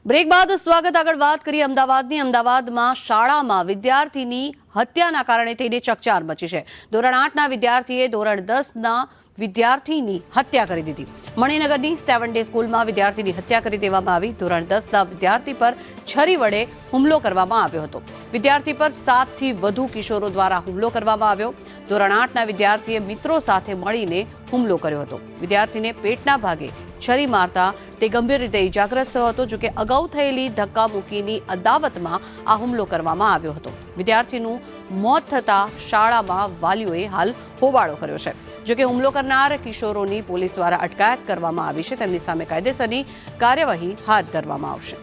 Break બાદ સ્વાગત। આગળ વાત કરીએ અમદાવાદની। અમદાવાદમાં શાળામાં વિદ્યાર્થીની હત્યાના કારણે થઈને ચકચાર મચી છે। ધોરણ 8ના વિદ્યાર્થીએ ધોરણ 10ના વિદ્યાર્થીની હત્યા કરી દીધી। મણિનગરની 7 ડે સ્કૂલમાં વિદ્યાર્થીની હત્યા કરી દેવામાં આવી। ધોરણ 10ના વિદ્યાર્થી પર છરી વડે હુમલો કરવામાં આવ્યો હતો। વિદ્યાર્થી પર 7થી વધુ કિશોરો દ્વારા હુમલો કરવામાં આવ્યો। ધોરણ 8ના વિદ્યાર્થીએ મિત્રો સાથે મળીને હુમલો કર્યો હતો। વિદ્યાર્થીને પેટના ભાગે છરી મારતા તે ગંભીર રીતે ઇજાગ્રસ્ત થયો હતો। જો કે અગાઉ થયેલી ધક્કામુક્કીની અદાવતમાં આ હુમલો કરવામાં આવ્યો હતો। વિદ્યાર્થીનું મોત થતા શાળામાં વાલીઓએ હાલ હોબાળો કર્યો છે। જો કે હુમલો કરનાર કિશોરોની પોલીસ દ્વારા અટકાયત કરવામાં આવી છે। તેમની સામે કાયદેસરની કાર્યવાહી હાથ ધરવામાં આવશે।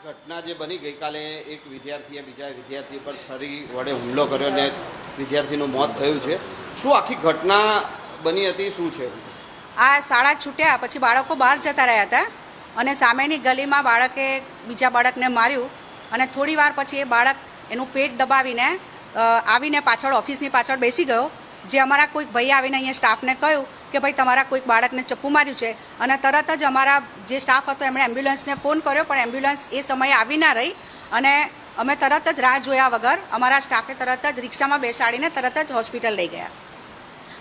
ઘટના જે બની ગઈકાલે એક વિદ્યાર્થીએ બીજા વિદ્યાર્થી પર છરી વડે હુમલો કર્યો અને વિદ્યાર્થીનું મોત થયું છે। શું આખી ઘટના બની હતી, શું છે? આ શાળા છૂટ્યા પછી બાળકો બહાર જતા રહ્યા હતા અને સામેની ગલીમાં બાળકે બીજા બાળકને માર્યું અને થોડી વાર પછી એ બાળક એનું પેટ દબાવીને આવીને પાછળ ઓફિસની પાછળ બેસી ગયો। જે અમારા કોઈક ભાઈ આવીને અહીંયા સ્ટાફને કહ્યું કે ભાઈ તમારા કોઈક બાળકને ચપ્પુ માર્યું છે અને તરત જ અમારા જે સ્ટાફ હતો એમણે એમ્બ્યુલન્સને ફોન કર્યો, પણ એમ્બ્યુલન્સ એ સમયે આવી ના રહી અને અમે તરત જ રાહ જોયા વગર અમારા સ્ટાફે તરત જ રિક્ષામાં બેસાડીને તરત જ હોસ્પિટલ લઈ ગયા,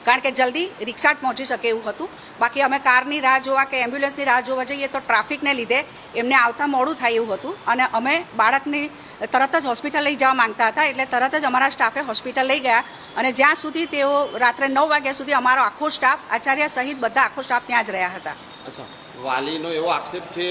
કારણ કે જલ્દી રિક્ષા જ પહોંચી શકે એવું હતું। બાકી અમે કારની રાહ જોવા કે એમ્બ્યુલન્સની રાહ જોવા જઈએ તો ટ્રાફિકને લીધે એમને આવતા મોડું થાય એવું હતું અને અમે બાળકની તરત જ હોસ્પિટલ લઈ જવા માંગતા હતા, એટલે તરત જ અમારા સ્ટાફે હોસ્પિટલ લઈ ગયા અને જ્યાં સુધી તેઓ રાત્રે 9 વાગ્યા સુધી અમારો આખો સ્ટાફ, આચાર્ય સહિત બધા આખો સ્ટાફ ત્યાં જ રહ્યા હતા। અચ્છા, વાલીનો એવો આક્ષેપ છે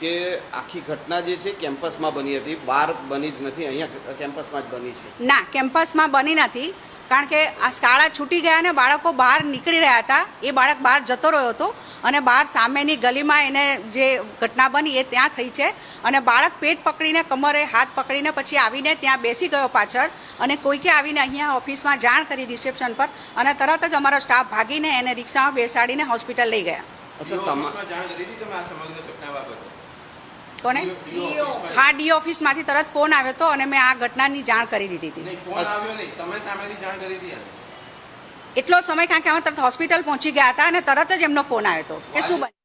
કે આખી ઘટના જે છે કેમ્પસમાં બની હતી, બહાર બની જ નથી, અહીંયા કેમ્પસમાં જ બની છે? ના, કેમ્પસમાં બની નથી, કારણ કે આ શાળા છૂટી ગયા ને બાળકો બહાર નીકળી રહ્યા હતા। એ બાળક બહાર જતો રહ્યો હતો અને બહાર સામેની ગલીમાં એને જે ઘટના બની એ ત્યાં થઈ છે અને બાળક પેટ પકડીને, કમરે હાથ પકડીને પછી આવીને ત્યાં બેસી ગયો પાછળ અને કોઈકે આવીને અહીંયા ઓફિસમાં જાણ કરી રિસેપ્શન પર અને તરત જ અમારો સ્ટાફ ભાગીને એને રિક્ષામાં બેસાડીને હોસ્પિટલ લઈ ગયા। કોને? હા, ડી ઓફિસમાંથી તરત ફોન આવ્યો હતો અને મેં આ ઘટનાની જાણ કરી દીધી હતી। એટલો સમય, કારણ કે અમે તરત હોસ્પિટલ પહોંચી ગયા હતા અને તરત જ એમનો ફોન આવ્યો હતો કે શું બન્યું।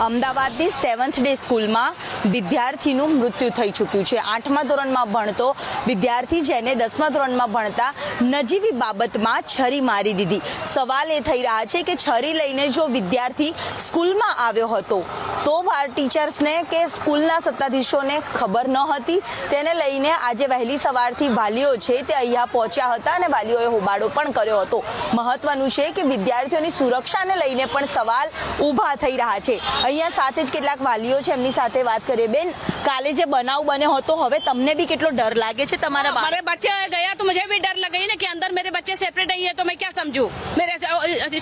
અમદાવાદની 7th ડે સ્કૂલમાં વિદ્યાર્થીનું મૃત્યુ થઈ ચૂક્યું છે। 8મા ધોરણમાં ભણતો વિદ્યાર્થી જેને 10મા ધોરણમાં ભણતા નજીવી બાબતમાં છરી મારી દીધી। સવાલ એ થઈ રહ્યા છે કે છરી લઈને જો વિદ્યાર્થી સ્કૂલમાં આવ્યો હતો તો ટીચર્સને કે સ્કૂલના સત્તાધીશોને ખબર ન હતી। તેને લઈને આજે વહેલી સવારથી વાલીઓ છે તે અહીંયા પહોંચ્યા હતા અને વાલીઓએ હોબાળો પણ કર્યો હતો। મહત્વનું છે કે વિદ્યાર્થીઓની સુરક્ષાને લઈને પણ સવાલ ઊભા થઈ રહ્યા છે। અહીંયા સાથે જ કેટલાક વાલીઓ છે, એમની સાથે વાત કરીએ। બેન, કાલે જે બનાવ બન્યો હતો, હવે તમને भी કેટલો ડર લાગે છે? તમારા हमारे बच्चे गया तो मुझे भी डर लग गई ना कि अंदर मेरे बच्चे सेपरेट नहीं है तो मैं क्या समझूं। मेरे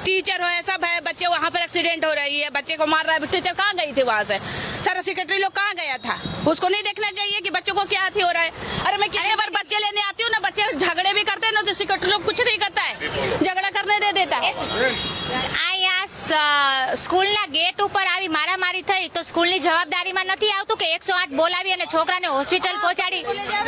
टीचर है, सब है, बच्चे वहाँ पर एक्सीडेंट हो रही है, बच्चे को मार रहा है। टीचर कहाँ गई थी वहाँ से? सारा सेक्रेटरी लोग कहाँ गया था? उसको नहीं देखना चाहिए कि बच्चों को क्या हो रहा है? अरे मैं कितने बार बच्चे लेने आती हूँ ना, बच्चे झगड़े भी करते हैं ना, तो सेक्रेटरी लोग कुछ नहीं करता है, झगड़ा करने दे देता है। સ્કૂલના ગેટ ઉપર આવી મારામારી થઈ તો સ્કૂલની જવાબદારીમાં નથી આવતું કે 108 બોલાવી અને છોકરાને હોસ્પિટલ પહોંચાડી?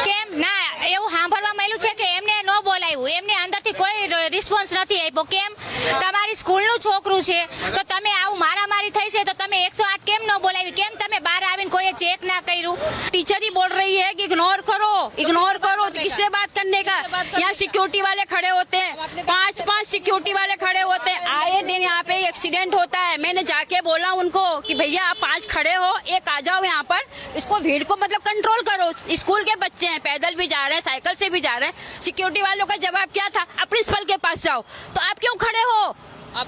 કેમ ના, એવું સાંભળવા મળ્યું છે કે એમને ન બોલાવ્યું, એમને અંદરથી કોઈ રિસ્પોન્સ નથી આપ્યો। કેમ? તમારી સ્કૂલનું છોકરું છે તો તમે આવું મારામારી થઈ છે તો તમે 108 કેમ ન બોલાવી? કેમ તમે બહાર આવીને કોઈએ ચેક ના કર્યું? टीचर ही बोल रही है कि इग्नोर करो, तो किससे बात करने का? यहाँ सिक्योरिटी वाले खड़े होते हैं, 5-5 सिक्योरिटी वाले खड़े होते हैं, आए दिन यहाँ पे एक्सीडेंट होता है। मैंने जाके बोला उनको कि भैया आप 5 खड़े हो, एक आ जाओ यहाँ पर, इसको भीड़ को मतलब कंट्रोल करो। स्कूल के बच्चे हैं, पैदल भी जा रहे हैं, साइकिल से भी जा रहे हैं। सिक्योरिटी वालों का जवाब क्या था? आप प्रिंसिपल के पास जाओ। तो आप क्यों खड़े हो?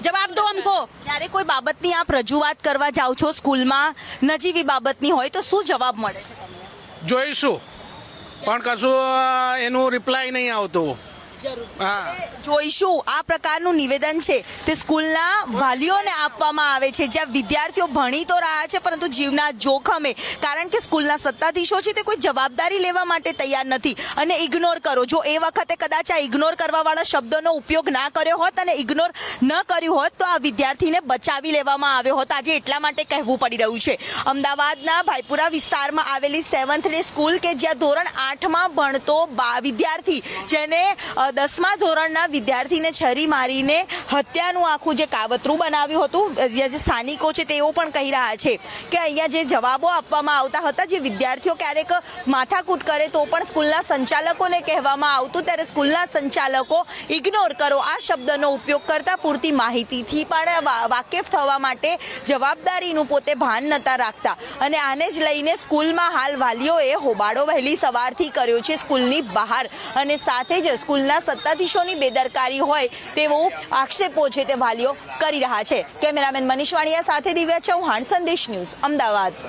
જવાબ દો અમકો। જ્યારે કોઈ બાબતની આપ રજૂઆત કરવા જાઓ છો સ્કૂલમાં, નજીવી બાબતની હોય તો શું જવાબ મળે છે તમને? જોઈશું, પણ કશું એનું રિપ્લાય નહીં આવતું। જોઈશું આ પ્રકારનું નિવેદન છે તે સ્કૂલના વાલીઓને આપવામાં આવે છે, જ્યાં વિદ્યાર્થીઓ ભણી તો રહ્યા છે પરંતુ જીવના જોખમે, કારણ કે સ્કૂલના સત્તાધીશો છે તે કોઈ જવાબદારી લેવા માટે તૈયાર નથી અને ઇગ્નોર કરો। જો એ વખતે કદાચ આ ઇગ્નોર કરવાવાળા શબ્દોનો ઉપયોગ ના કર્યો હોત અને ઇગ્નોર ન કર્યું હોત તો આ વિદ્યાર્થીને બચાવી લેવામાં આવ્યો હોત। આજે એટલા માટે કહેવું પડી રહ્યું છે। અમદાવાદના ભાઈપુરા વિસ્તારમાં આવેલી 7th ડે સ્કૂલ કે જ્યાં ધોરણ 8માં ભણતો વિદ્યાર્થી જેને 10મા ધોરણના વિદ્યાર્થીને છરી મારીને હત્યાનું આખું જે કાવતરું બનાવ્યું હતું, જે સ્થાનિકો છે તેઓ પણ કહી રહ્યા છે કે અહીંયા જે જવાબો આપવામાં આવતા હતા, જે વિદ્યાર્થીઓ ક્યારેક માથાકૂટ કરે તો પણ સ્કૂલના સંચાલકોને કહેવામાં આવતું, ત્યારે સ્કૂલના સંચાલકો ઇગ્નોર કરો આ શબ્દનો ઉપયોગ કરતા, પૂરતી માહિતીથી પણ વાકેફ થવા માટે જવાબદારીનું પોતે ભાન નતા રાખતા. અને આને જ લઈને સ્કૂલમાં હાલ વાલીઓએ હોબાળો વહેલી સવારથી કર્યો છે સ્કૂલની બહાર, અને સાથે જ સ્કૂલના સત્તાધીશોની બેદરકારી હોય તેવો આક્ષેપો છે તે વાલીઓ કરી રહ્યા છે. કેમેરામેન મનીષ વાણિયા સાથે દિવ્યા ચૌહાણ, સંદેશ ન્યૂઝ, અમદાવાદ.